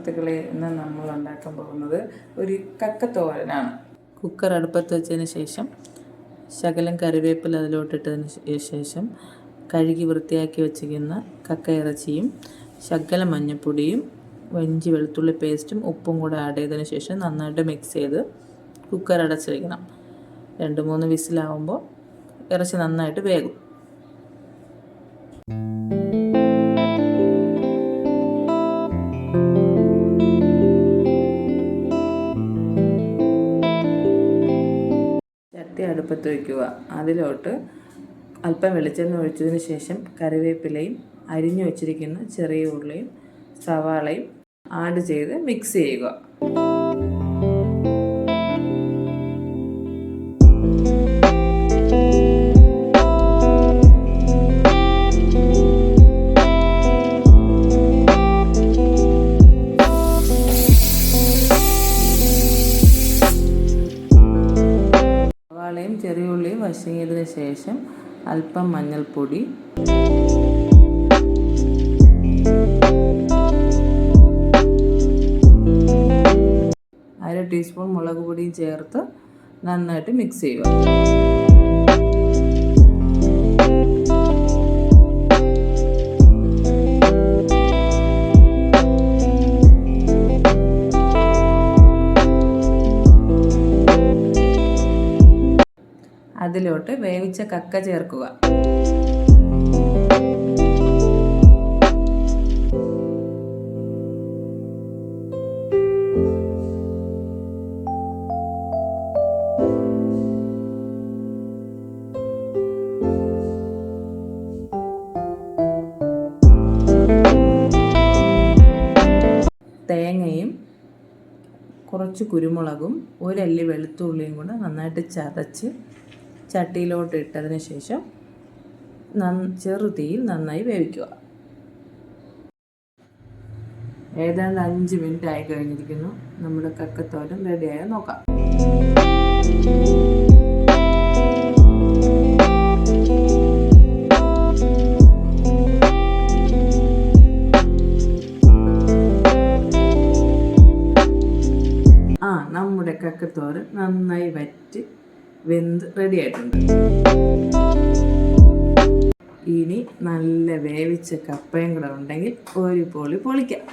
സുഹൃത്തുക്കളെ, ഇന്ന് നമ്മൾ ഉണ്ടാക്കാൻ പോകുന്നത് ഒരു കക്കത്തോരനാണ്. കുക്കർ അടുപ്പത്ത് വെച്ചതിന് ശേഷം ശകലം കറിവേപ്പില അതിലോട്ടിട്ടതിന് ശേഷം കഴുകി വൃത്തിയാക്കി വെച്ചിരിക്കുന്ന കക്ക ഇറച്ചിയും ശകലം മഞ്ഞൾപ്പൊടിയും ഇഞ്ചി വെളുത്തുള്ളി പേസ്റ്റും ഉപ്പും കൂടെ ആഡ് ചെയ്തതിന് ശേഷം നന്നായിട്ട് മിക്സ് ചെയ്ത് കുക്കർ അടച്ച് വയ്ക്കണം. 2-3 വിസിലാവുമ്പോൾ ഇറച്ചി നന്നായിട്ട് വേകും. ചട്ടി അടുപ്പത്ത് വയ്ക്കുക. അതിലോട്ട് അല്പം വെളിച്ചെണ്ണ ഒഴിച്ചതിന് ശേഷം കറിവേപ്പിലയും അരിഞ്ഞു വച്ചിരിക്കുന്ന ചെറിയ ഉള്ളിയും സവാളയും ആഡ് ചെയ്ത് മിക്സ് ചെയ്യുക. സവാളയും ചെറിയ ഉള്ളിയും വശങ്ങിയതിന് ശേഷം അല്പം മഞ്ഞൾപ്പൊടി, 1/2 ടീസ്പൂൺ മുളക് പൊടിയും ചേർത്ത് നന്നായിട്ട് മിക്സ് ചെയ്യുക. അതിലോട്ട് വേവിച്ച കക്ക ചേർക്കുക. തേങ്ങയും കുറച്ച് കുരുമുളകും 1 അല്ലി വെളുത്തുള്ളിയും കൂടെ നന്നായിട്ട് ചതച്ച് ചട്ടിയിലോട്ട് ഇട്ടതിന് ശേഷം ചെറുതീയിൽ നന്നായി വേവിക്കുക. ഏതാണ്ട് 5 മിനിറ്റ് ആയി കഴിഞ്ഞിരിക്കുന്നു. നമ്മുടെ കക്കത്തോരൻ റെഡിയായി നോക്കാം. നമ്മുടെ കക്കത്തോരൻ നന്നായി വറ്റി വെന്ത് റെഡിയായിട്ടുണ്ട്. ഇനി നല്ല വേവിച്ച കപ്പയും കൂടെ ഉണ്ടെങ്കിൽ ഒരു പൊളി പൊളിക്കാം.